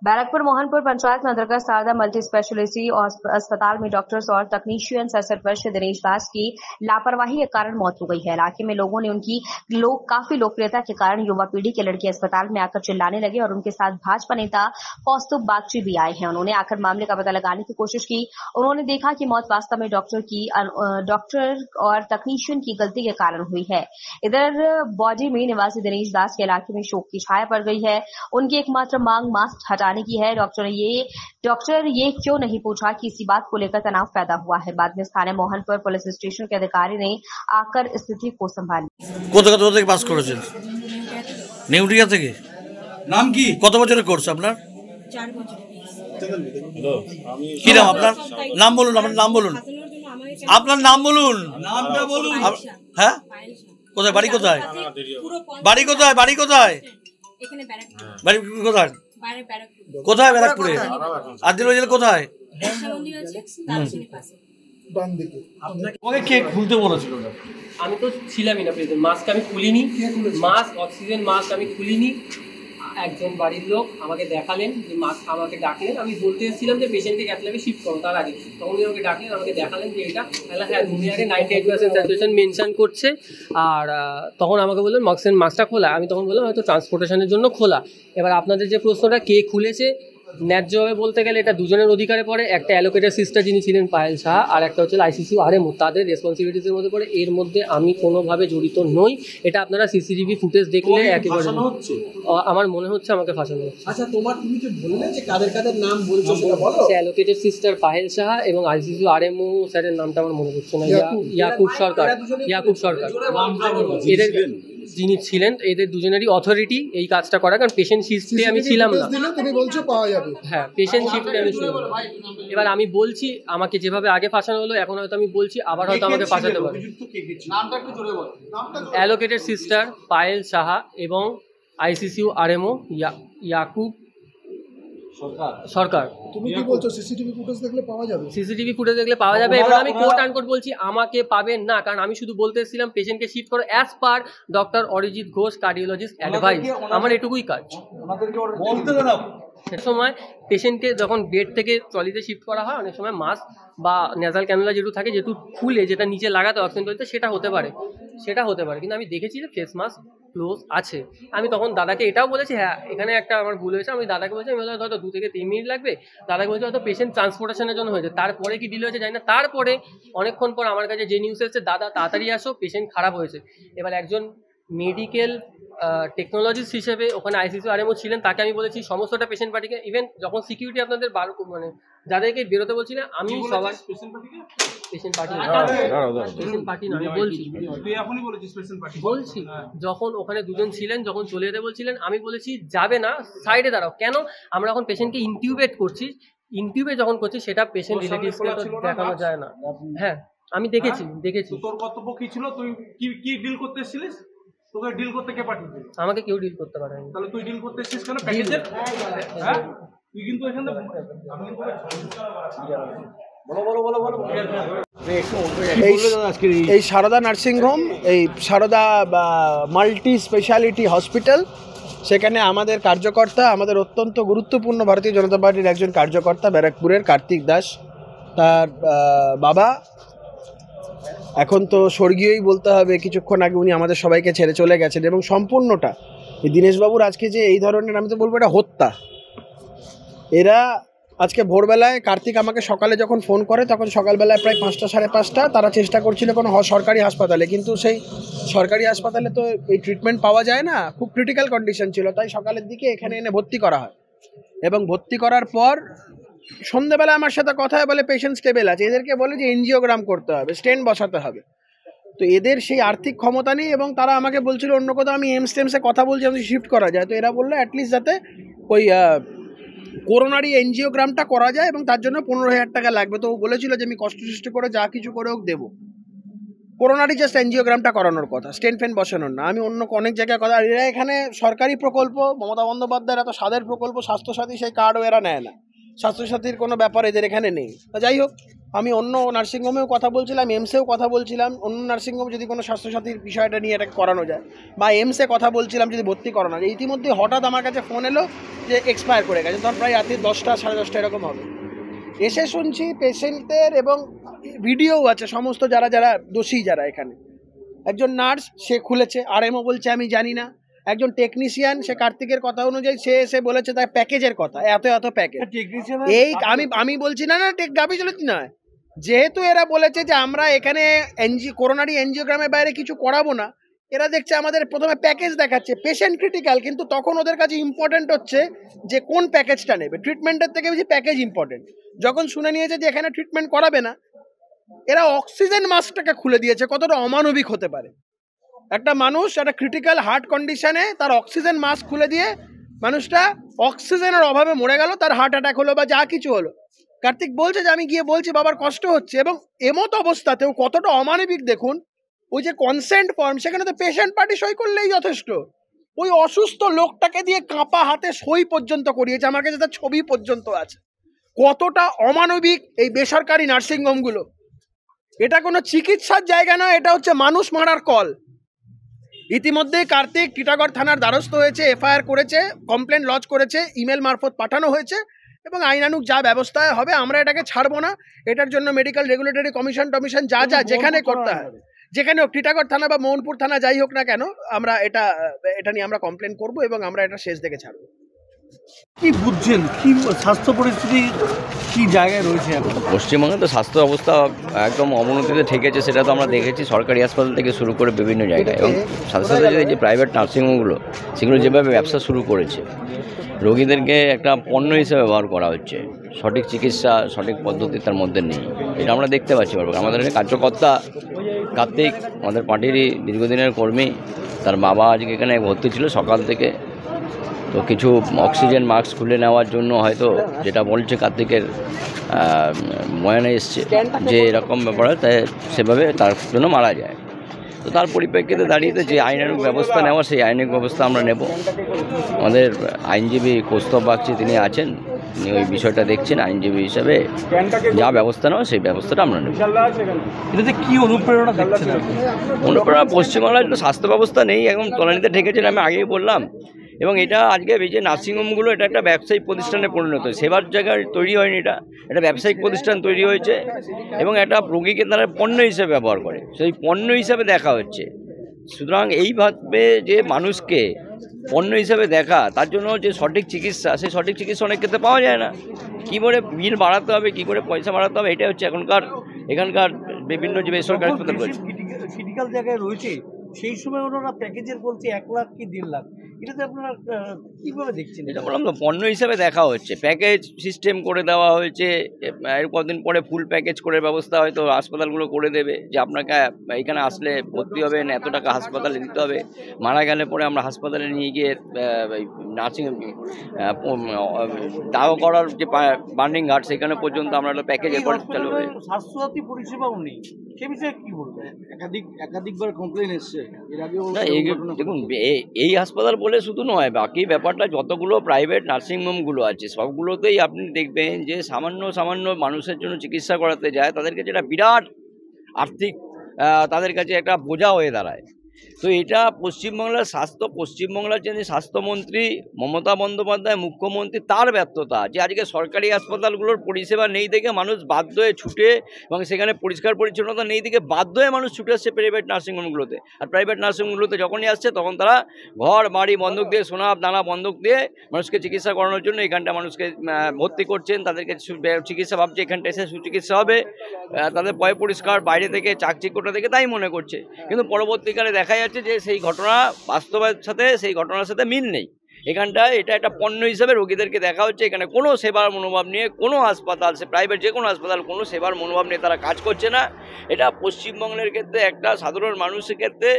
बैरकपुर मोहनपुर पंचायत में अंतर्गत Sharda multi speciality अस्पताल में डॉक्टर्स और तकनीशियन सरपंच दिनेश दास की लापरवाही के कारण मौत हो गई है। इलाके में लोगों ने उनकी काफी लोकप्रियता के कारण युवा पीढ़ी के लड़के अस्पताल में आकर चिल्लाने लगे और उनके साथ भाजपा नेता कौस्तुभ बागची भी आए हैं। उन्होंने आकर मामले का पता लगाने की कोशिश की। उन्होंने देखा कि मौत वास्तव में डॉक्टर और तकनीशियन की गलती के कारण हुई है। इधर बॉडी में निवासी दिनेश दास के इलाके में शोक की छाया पड़ गई है। उनकी एकमात्र मांग मास्क हटाने की है। डॉक्टर ये क्यों नहीं पूछा कि इसी बात को लेकर तनाव पैदा हुआ है। बाद में स्थानीय मोहनपुर पुलिस स्टेशन के अधिकारी ने आकर स्थिति को संभाली। কোথা থেকে পাস করেছেন? নিউটিয়া থেকে। নাম কি? কত বছরের কোর্স আপনার? 4 বছর। কি নাম আপনার? নাম বলুন, আপনার নাম বলুন। আপনার নাম বলুন। নামটা বলুন। হ্যাঁ? কোথায় বাড়ি কোথায়? বাড়ি কোথায়? বাড়ি কোথায়? এখানে ব্যারাকপুর। বাড়ি কোথায়? বাইরে ব্যারাকপুর। কোথায় ব্যারাকপুরে? আদিল জেলা কোথায়? মন্দির আছে তালচিনির পাশে। ডান দিকে। আপনাকে কে খুলতে বলেছিল? আমি তো ছিলামই না প্রেজেন্ট। মাস্ক আমি খুলিনি, মাস্ক অক্সিজেন মাস্ক আমি খুলিনি। একজন বাড়ির লোক আমাকে দেখালেন যে মাস্ক, আমাকে ডাকলেন। আমি বলতে এসেছিলাম যে পেশেন্টকে ক্যাথল্যাবে শিফট করো তার আগে, তখন উনি আমাকে ডাকলেন, আমাকে দেখালেন যে এটা হ্যাঁ দুনিয়ারে 98% স্যাচুরেশন মেনশন করছে। আর তখন আমাকে বললেন মাস্কটা খোলা। আমি তখন বললাম হয়তো ট্রান্সপোর্টেশনের জন্য খোলা। এবার আপনাদের যে প্রশ্নটা কে খুলেছে, ন্যায্যভাবে বলতে গেলে এটা দুজনের অধিকারে পড়ে। একটা অ্যালোকেটেড সিস্টার যিনি ছিলেন পায়েল সাহা, আর একটা হচ্ছে আইসিসিউ আরএমও, তাদের রেসপন্সিবিলিটিসের মধ্যে পড়ে। এর মধ্যে আমি কোনোভাবে জড়িত নই। এটা আপনারা সিসিটিভি ফুটেজ দেখলে একেবারে আমার মনে হচ্ছে আমাকে ফাঁসানো হচ্ছে। আচ্ছা, তুমি যে বললে যে কাদের নাম বলছো সেটা বলো। অ্যালোকেটেড সিস্টার পায়েল সাহা এবং আইসিসিউ আরএমও স্যারের নামটা আমার মনে পড়ছে না, ইয়াকুব সরকার। এদের যিনি ছিলেন, এদের দুজনেরই অথরিটি এই কাজটা করা, কারণ পেশেন্ট শিফটে আমি ছিলাম না। তুমি বলছো পাওয়া যাবে। হ্যাঁ, পেশেন্ট শিফটে আমি ছিলাম না। এবার আমি বলছি আমাকে যেভাবে আগে ফাঁসানো হলো, এখন হয়তো আমি বলছি আবার হয়তো আমাকে ফাঁসাতে পারে। অ্যালোকেটেড সিস্টার পায়েল সাহা এবং আইসিসিউ আরএমও ইয়াকুব সরকার। তুমি কি বলছো সিসিটিভি ফুটেজ দেখলে পাওয়া যাবে? সিসিটিভি ফুটেজ দেখলে পাওয়া যাবে। এবার আমি কোট আনকোট বলছি আমাকে পাবেন না, কারণ আমি শুধু বলতে এসেছিলাম পেশেন্টকে শিফট করো as per doctor Arijit Ghosh cardiologist advice. আমার এটুকুই কাজ। সে সময় পেশেন্টকে যখন বেড থেকে ট্রলিতে শিফট করা হয়, অনেক সময় মাস্ক বা নেজাল ক্যানুলা যেটু থাকে, যেটু খুলে যেটা নিচে লাগাতে অক্সিজেন টলিতে, সেটা হতে পারে। কিন্তু আমি দেখেছি যে ফেস মাস্ক ক্লোজ আছে। আমি তখন দাদাকে এটাও বলেছি, হ্যাঁ এখানে একটা আমার ভুল হয়েছে। আমি দাদাকে বলছি আমি হয়তো 2 থেকে 3 মিনিট লাগবে। দাদাকে বলছি হয়তো পেশেন্ট ট্রান্সপোর্টেশনের জন্য হয়েছে। তারপরে কি ডিলে হয়েছে জানি না। তারপরে অনেকক্ষণ পর আমার কাছে যে নিউজ এসেছে, দাদা তাড়াতাড়ি আসো, পেশেন্ট খারাপ হয়েছে। এবার একজন মেডিকেল টেকনোলজিস্ট হিসেবে ওখানে আইসিসিউ আরএমও ছিলেন, তাকে আমি বলেছি সমস্তটা পেশেন্ট পার্টিকে, ইভেন যখন সিকিউরিটি আপনাদের মানে যাদেরকে বেরোতে বলছিলেন, আমি সবার পেশেন্ট পার্টি আমি বলছি যখন ওখানে দুজন ছিলেন, যখন চলে যেতে বলছিলেন, আমি বলেছি যাবে না, সাইডে দাঁড়াও। কেন? আমরা এখন পেশেন্টকে ইনটিউবেট করছি। ইনটিউবেট যখন করছি সেটা পেশেন্ট রিলেটিভসকে তো দেখানো যায় না। হ্যাঁ আমি দেখেছি। তোর কর্তব্য কি ছিল? তুই কি ডিল করতে এসেছিলিস? তোকে ডিল করতে কে পাঠিয়েছিল? আমাকে কেউ ডিল করতে পারে না। তাহলে তুই ডিল করতে এসেছিস কেন প্যাকেজের? হ্যাঁ তুই কিন্তু এখানে এই সারদা নার্সিংহোম, এই সারদা মাল্টি স্পেশালিটি হসপিটাল, সেখানে আমাদের কার্যকর্তা, আমাদের অত্যন্ত গুরুত্বপূর্ণ ভারতীয় জনতা পার্টির একজন কার্যকর্তা ব্যারাকপুরের কার্তিক দাস, তার বাবা, এখন তো স্বর্গীয়ই বলতে হবে, কিছুক্ষণ আগে উনি আমাদের সবাইকে ছেড়ে চলে গেছেন। এবং সম্পূর্ণটা এই দীনেশবাবুর আজকে যে এই ধরনের, আমি তো বলবো এটা হত্যা। এরা আজকে ভোরবেলায়, কার্তিক আমাকে সকালে যখন ফোন করে, তখন সকালবেলায় প্রায় 5টা সাড়ে 5টা, তারা চেষ্টা করছিল কোনো সরকারি হাসপাতালে, কিন্তু সেই সরকারি হাসপাতালে তো এই ট্রিটমেন্ট পাওয়া যায় না, খুব ক্রিটিক্যাল কন্ডিশন ছিল। তাই সকালের দিকে এখানে এনে ভর্তি করা হয়, এবং ভর্তি করার পর সন্ধ্যেবেলা আমার সাথে কথা বলে পেশেন্ট স্টেবল আছে। এদেরকে বলে যে এনজিওগ্রাম করতে হবে, স্টেন্ট বসাতে হবে। তো এদের সেই আর্থিক ক্ষমতা নেই, এবং তারা আমাকে বলছিল অন্য কোথাও আমি টেমসে কথা বলছি, আমি শিফট করা যায়। তো এরা বললো অ্যাটলিস্ট যাতে ওই করোনারি এনজিওগ্রামটা করা যায়, এবং তার জন্য 15,000 টাকা লাগবে। তো ও বলেছিল যে আমি কষ্ট করে যা কিছু করে হোক দেবো। করোনারি জাস্ট এনজিওগ্রামটা করানোর কথা, স্টেন্ট ফ্যান বসানোর না। আমি অনেক জায়গায় কথা, এরা এখানে সরকারি প্রকল্প, মমতা বন্দ্যোপাধ্যায়ের এত স্বাদের প্রকল্প স্বাস্থ্যসাথী, সেই কার্ডও এরা নেয় না। স্বাস্থ্যসাথীর কোনো ব্যাপার এদের এখানে নেই। তা যাই হোক, আমি অন্য নার্সিংহোমেও কথা বলছিলাম, এমসেও কথা বলছিলাম, অন্য নার্সিংহোমে যদি কোনো স্বাস্থ্যসাথীর বিষয়টা নিয়ে এটাকে করানো যায়, বা এমসে কথা বলছিলাম যদি ভর্তি করানো যায়। ইতিমধ্যে হঠাৎ আমার কাছে ফোন এলো যে এক্সপায়ার করে গেছে, তখন প্রায় রাত্রি 10টা 10:30 এরকম হবে। এসে শুনছি পেশেন্টের এবং ভিডিও আছে সমস্ত যারা যারা দোষী যারা এখানে। একজন নার্স সে খুলেছে, আরএমও বলছে আমি জানি না। একজন টেকনিশিয়ান সে কার্তিকের কথা অনুযায়ী সে এসে বলেছে তার প্যাকেজের কথা, এত এত প্যাকেজ। এই আমি বলছি না গাবি চলেছি না, যেহেতু এরা বলেছে যে আমরা এখানে করোনারি এনজিওগ্রামের বাইরে কিছু করাবো না, এরা দেখছে আমাদের প্রথমে প্যাকেজ দেখাচ্ছে পেশেন্ট ক্রিটিক্যাল, কিন্তু তখন ওদের কাছে ইম্পর্টেন্ট হচ্ছে যে কোন প্যাকেজটা নেবে, ট্রিটমেন্টের থেকে বেশি প্যাকেজ ইম্পর্টেন্ট। যখন শুনে নিয়েছে যে এখানে ট্রিটমেন্ট করাবে না, এরা অক্সিজেন মাস্কটাকে খুলে দিয়েছে। কতটা অমানবিক হতে পারে একটা মানুষ একটা ক্রিটিক্যাল হার্ট কন্ডিশনে তার অক্সিজেন মাস্ক খুলে দিয়ে মানুষটা অক্সিজেনের অভাবে মরে গেল, তার হার্ট অ্যাটাক হলো বা যা কিছু হলো। কার্তিক বলছে যে আমি গিয়ে বলছি বাবার কষ্ট হচ্ছে, এবং এমত অবস্থাতেও কতটা অমানবিক দেখুন। ওই যে কনসেন্ট ফর্ম, সেখানে তো পেশেন্ট পার্টি সই করলেই যথেষ্ট। ওই অসুস্থ লোকটাকে দিয়ে কাঁপা হাতে সই পর্যন্ত করিয়েছে, আমার কাছে তার ছবি পর্যন্ত আছে। কতটা অমানবিক এই বেসরকারি নার্সিংহোমগুলো। এটা কোনো চিকিৎসার জায়গা নয়, এটা হচ্ছে মানুষ মারার কল। ইতিমধ্যে কার্তিক টিটাগড় থানার দ্বারস্থ হয়েছে, এফআইআর করেছে, কমপ্লেন লজ করেছে, ইমেল মারফত পাঠানো হয়েছে, এবং আইনানুগ যা ব্যবস্থা হবে আমরা এটাকে ছাড়বো না। এটার জন্য মেডিকেল রেগুলেটরি কমিশন যা যেখানে করতে হয়, যেখানে হোক, টিটাগড় থানা বা মোহনপুর থানা যাই হোক না কেন, আমরা এটা নিয়ে আমরা কমপ্লেন করব এবং আমরা এটা শেষ দেখে ছাড়বো। কি বুঝছেন, কি স্বাস্থ্য পরিস্থিতি কি জায়গায় রয়েছে এখন? পশ্চিমবঙ্গে তো স্বাস্থ্য অবস্থা একদম অবনতিতে ঠেকেছে, সেটা তো আমরা দেখেছি সরকারি হাসপাতাল থেকে শুরু করে বিভিন্ন জায়গায়, এবং সাথে সাথে যে প্রাইভেট নার্সিংহোমগুলো সেগুলো যেভাবে ব্যবসা শুরু করেছে, রোগীদেরকে একটা পণ্য হিসেবে ব্যবহার করা হচ্ছে, সঠিক চিকিৎসা সঠিক পদ্ধতি তার মধ্যে নেই, এটা আমরা দেখতে পাচ্ছি। আমাদের কার্যকর্তা কার্তিক আমাদের পার্টিরই দীর্ঘদিনের কর্মী, তার বাবা আজকে এখানে ভর্তি ছিল সকাল থেকে, তো কিছু অক্সিজেন মাস্ক খুলে নেওয়ার জন্য হয়তো যেটা বলছে কার্তিকের বয়ানে এসছে যে এরকম ব্যাপার হয়, তাই সেভাবে তার জন্য মারা যায়। তো তার পরিপ্রেক্ষিতে দাঁড়িয়ে যে আইনানুগ ব্যবস্থা নেওয়া, সেই আইনানুগ ব্যবস্থা আমরা নেব। আমাদের আইনজীবী কৌস্তব বাগচি তিনি আছেন, তিনি ওই বিষয়টা দেখছেন, আইনজীবী হিসাবে যা ব্যবস্থা নেওয়া সেই ব্যবস্থাটা আমরা নেব। এটাতে কি অনুপ্রেরণা দেখছেন? অনুপ্রেরণা পশ্চিমবাংলার একটু স্বাস্থ্য ব্যবস্থা নেই, একদম তলানিতে ঠেকেছেন, আমি আগেই বললাম। এবং এটা আজকে এই যে নার্সিংহোমগুলো এটা একটা ব্যবসায়িক প্রতিষ্ঠানে পরিণত, সেবার জায়গায় তৈরি হয়নি, এটা ব্যবসায়িক প্রতিষ্ঠান তৈরি হয়েছে, এবং একটা রোগীকে তারা পণ্য হিসেবে ব্যবহার করে, সেই পণ্য হিসাবে দেখা হচ্ছে। সুতরাং এইভাবে যে মানুষকে পণ্য হিসেবে দেখা, তার জন্য যে সঠিক চিকিৎসা, সেই সঠিক চিকিৎসা অনেক ক্ষেত্রে পাওয়া যায় না। কী করে বিল বাড়াতে হবে, কী করে পয়সা বাড়াতে হবে, এটা হচ্ছে এখানকার বিভিন্ন যে বেসরকারি হাসপাতাল ক্রিটিক্যাল জায়গায় রয়েছে, সেই সময় ওনারা প্যাকেজের বলছে 1 লাখ কি 1.5 লাখ, এটাতে আপনারা কীভাবে দেখছেন? এটা বললাম তো, পণ্য হিসাবে দেখা হচ্ছে, প্যাকেজ সিস্টেম করে দেওয়া হয়েছে। এর কদিন পরে ফুল প্যাকেজ করে ব্যবস্থা হয়তো হাসপাতালগুলো করে দেবে, যে আপনাকে এখানে আসলে ভর্তি হবেন, এত টাকা হাসপাতালে দিতে হবে, মারা গেলে পরে আমরা হাসপাতালে নিয়ে গিয়ে নার্সিং দাও করার যে বার্নিং ঘাট, সেখানে পর্যন্ত আমরা একটা প্যাকেজ চালু হবে। স্বাস্থ্যসাথী পরিষেবাও নেই, সে বিষয়ে কি বলবেন? একাধিকবার কমপ্লেন এসছে এর আগে। দেখুন, এই হাসপাতাল বলে শুধু নয়, বাকি ব্যাপারটা যতগুলো প্রাইভেট নার্সিংহোমগুলো আছে সবগুলোতেই আপনি দেখবেন যে সামান্য মানুষের জন্য চিকিৎসা করাতে যায়, তাদের কাছে একটা বিরাট আর্থিক তাদের কাছে একটা বোঝা হয়ে দাঁড়ায়। তো এটা পশ্চিমবাংলার যিনি স্বাস্থ্যমন্ত্রী মমতা বন্দ্যোপাধ্যায়, মুখ্যমন্ত্রী, তার ব্যর্থতা যে আজকে সরকারি হাসপাতালগুলোর পরিষেবা নেই দেখে মানুষ বাধ্য হয়ে ছুটে, এবং সেখানে পরিষ্কার পরিচ্ছন্নতা নেই দেখে বাধ্য হয়ে মানুষ ছুটে আসছে প্রাইভেট নার্সিংহোমগুলোতে। আর প্রাইভেট নার্সিংহোমগুলোতে যখনই আসছে তখন তারা ঘর বাড়ি বন্ধক দিয়ে, সোনা দানা বন্ধক দিয়ে মানুষকে চিকিৎসা করানোর জন্য এখানটা মানুষকে ভর্তি করছেন, তাদেরকে চিকিৎসা ভাবছে এখানটা এসে সুচিকিৎসা হবে, তাদের পয় পরিষ্কার বাইরে থেকে চাকচিক্যটা দেখে তাই মনে করছে। কিন্তু পরবর্তীকালে দেখা যাচ্ছে যে সেই ঘটনা বাস্তবের সাথে সেই ঘটনার সাথে মিল নেই। এখানটায় এটা একটা পণ্য হিসেবে রোগীদেরকে দেখা হচ্ছে, এখানে কোনো সেবার মনোভাব নিয়ে কোনো হাসপাতাল, সে প্রাইভেট যে কোনো হাসপাতাল, কোনো সেবার মনোভাব নিয়ে তারা কাজ করছে না। এটা পশ্চিমবঙ্গের ক্ষেত্রে, একটা সাধারণ মানুষের ক্ষেত্রে,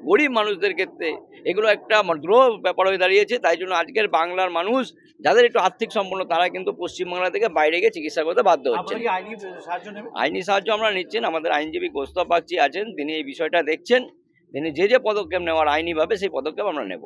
গরিব মানুষদের ক্ষেত্রে এগুলো একটা দ্রোহ ব্যাপার হয়ে দাঁড়িয়েছে। তাই জন্য আজকের বাংলার মানুষ যাদের একটু আর্থিক সম্পন্ন, তারা কিন্তু পশ্চিমবাংলা থেকে বাইরে গিয়ে চিকিৎসা করতে বাধ্য হচ্ছে। আইনি সাহায্য আমরা নিচ্ছেন, আমাদের আইনজীবী কৌস্তব বাগচি আছেন, তিনি এই বিষয়টা দেখছেন, তিনি যে পদক্ষেপ নেওয়ার আইনিভাবে সেই পদক্ষেপ আমরা নেব।